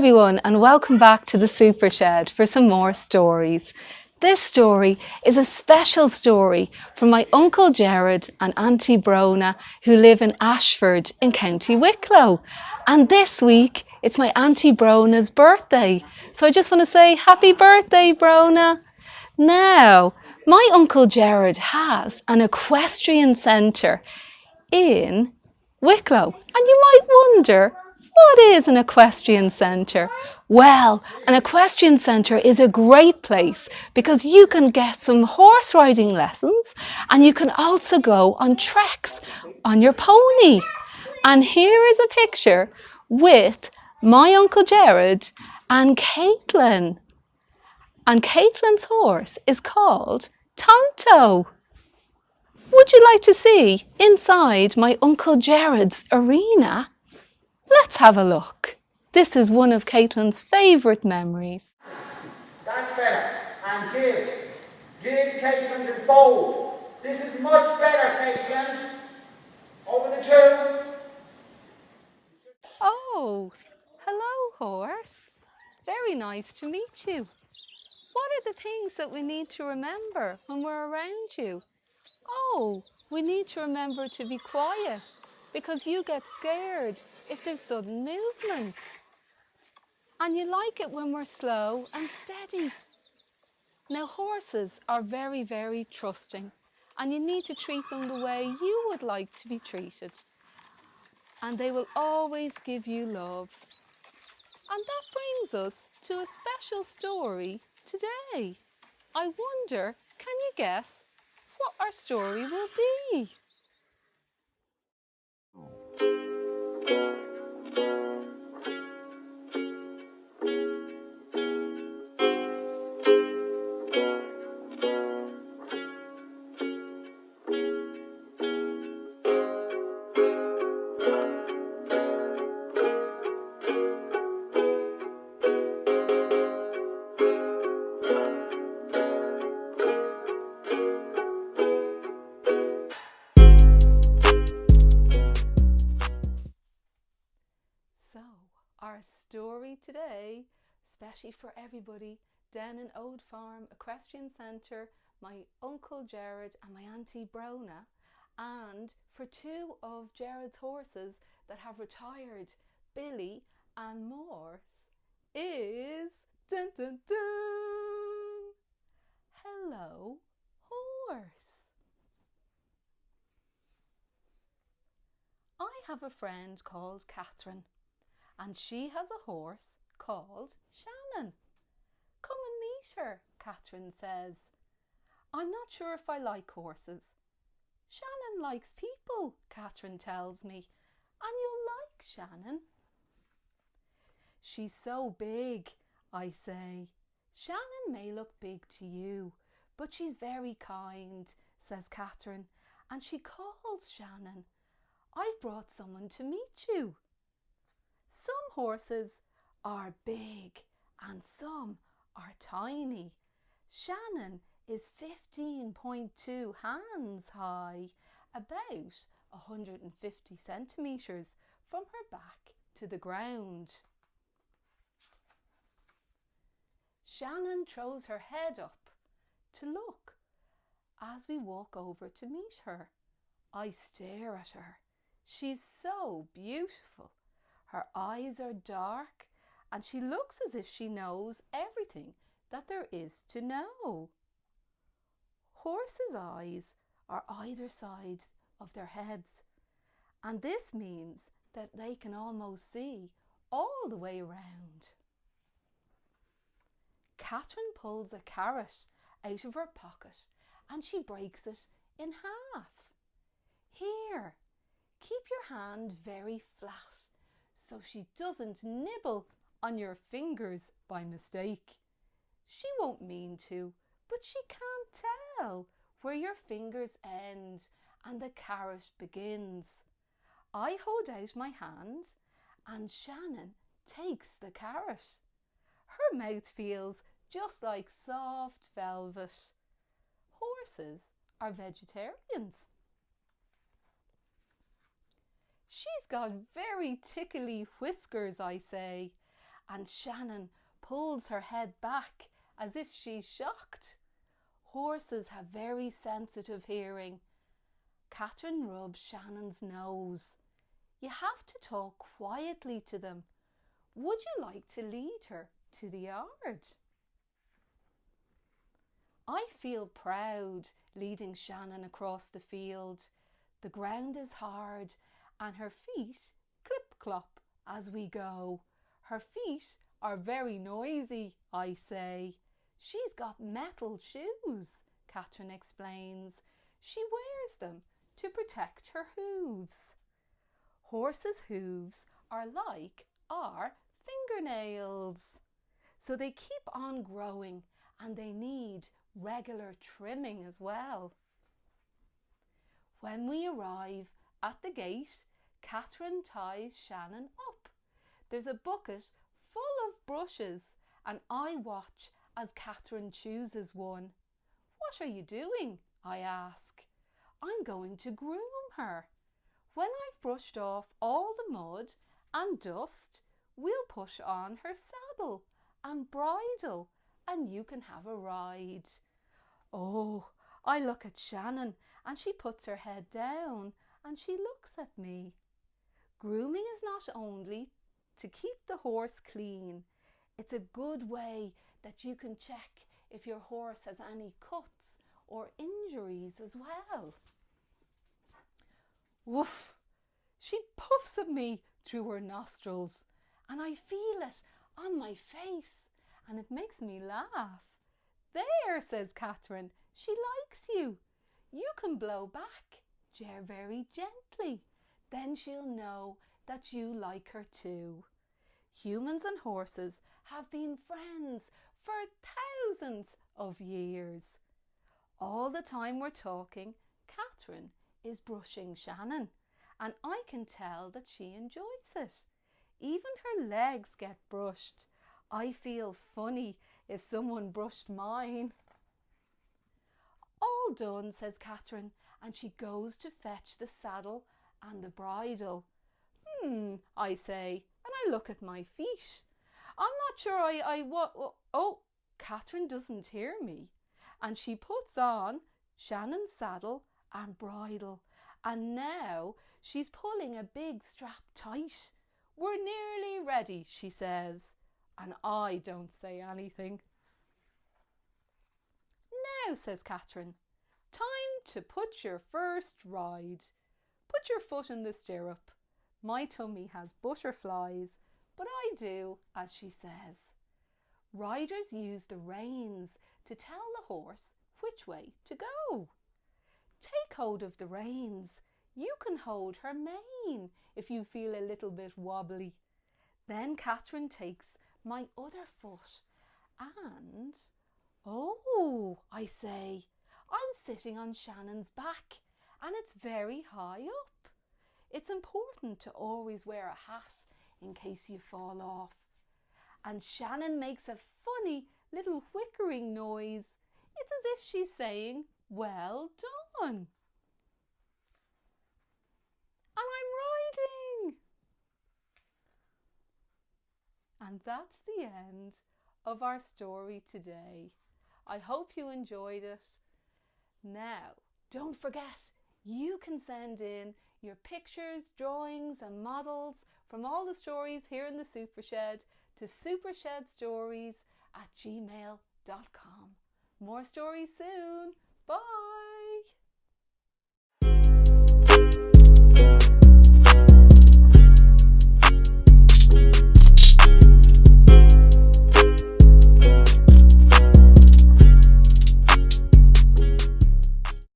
everyone, and welcome back to the Super Shed for some more stories. This story is a special story from my Uncle Gerard and Auntie Brona, who live in Ashford in County Wicklow. And this week it's my Auntie Brona's birthday. So I just want to say happy birthday, Brona. Now, my Uncle Gerard has an equestrian centre in Wicklow. And you might wonder, what is an equestrian centre? Well, an equestrian centre is a great place because you can get some horse riding lessons and you can also go on treks on your pony. And here is a picture with my Uncle Gerard and Caitlin. And Caitlin's horse is called Tonto. Would you like to see inside my Uncle Gerard's arena? Let's have a look. This is one of Caitlin's favourite memories. That's better. And give Caitlin the fold. This is much better, Caitlin. Over the two. Oh, hello, horse. Very nice to meet you. What are the things that we need to remember when we're around you? Oh, we need to remember to be quiet because you get scared if there's sudden movements. And you like it when we're slow and steady. Now, horses are very, very trusting, and you need to treat them the way you would like to be treated. And they will always give you love. And that brings us to a special story today. I wonder, can you guess what our story will be? Our story today, especially for everybody down in Old Farm Equestrian Centre, my Uncle Gerard and my Auntie Brona, and for two of Gerard's horses that have retired, Billy and Morse, is dun dun dun, hello horse. I have a friend called Catherine, and she has a horse called Shannon. Come and meet her, Catherine says. I'm not sure if I like horses. Shannon likes people, Catherine tells me, and you'll like Shannon. She's so big, I say. Shannon may look big to you, but she's very kind, says Catherine, and she calls Shannon. I've brought someone to meet you. Some horses are big and some are tiny. Shannon is 15.2 hands high, about 150 centimetres from her back to the ground. Shannon throws her head up to look as we walk over to meet her. I stare at her. She's so beautiful. Her eyes are dark and she looks as if she knows everything that there is to know. Horses' eyes are either sides of their heads, and this means that they can almost see all the way around. Catherine pulls a carrot out of her pocket and she breaks it in half. Here, keep your hand very flat so she doesn't nibble on your fingers by mistake. She won't mean to, but she can't tell where your fingers end and the carrot begins. I hold out my hand and Shannon takes the carrot. Her mouth feels just like soft velvet. Horses are vegetarians. She's got very tickly whiskers, I say, and Shannon pulls her head back as if she's shocked. Horses have very sensitive hearing. Catherine rubs Shannon's nose. You have to talk quietly to them. Would you like to lead her to the yard? I feel proud leading Shannon across the field. The ground is hard and her feet clip-clop as we go. Her feet are very noisy, I say. She's got metal shoes, Catherine explains. She wears them to protect her hooves. Horses' hooves are like our fingernails. So they keep on growing and they need regular trimming as well. When we arrive at the gate, Catherine ties Shannon up. There's a bucket full of brushes and I watch as Catherine chooses one. What are you doing? I ask. I'm going to groom her. When I've brushed off all the mud and dust, we'll push on her saddle and bridle and you can have a ride. Oh, I look at Shannon and she puts her head down and she looks at me. Grooming is not only to keep the horse clean, it's a good way that you can check if your horse has any cuts or injuries as well. Woof! She puffs at me through her nostrils and I feel it on my face and it makes me laugh. There, says Catherine, she likes you. You can blow back, very gently. Then she'll know that you like her too. Humans and horses have been friends for thousands of years. All the time we're talking, Catherine is brushing Shannon, and I can tell that she enjoys it. Even her legs get brushed. I feel funny if someone brushed mine. All done, says Catherine, and she goes to fetch the saddle and the bridle. I say, and I look at my feet. I'm not sure Oh, Catherine doesn't hear me. And she puts on Shannon's saddle and bridle. And now she's pulling a big strap tight. We're nearly ready, she says. And I don't say anything. Now, says Catherine, time to put your first ride. Put your foot in the stirrup. My tummy has butterflies, but I do as she says. Riders use the reins to tell the horse which way to go. Take hold of the reins. You can hold her mane if you feel a little bit wobbly. Then Catherine takes my other foot and, oh, I say, I'm sitting on Shannon's back and it's very high up. It's important to always wear a hat in case you fall off. And Shannon makes a funny little whickering noise. It's as if she's saying, well done. And I'm riding. And that's the end of our story today. I hope you enjoyed it. Now, don't forget, you can send in your pictures, drawings and models from all the stories here in the Super Shed to supershedstories@gmail.com. More stories soon. Bye.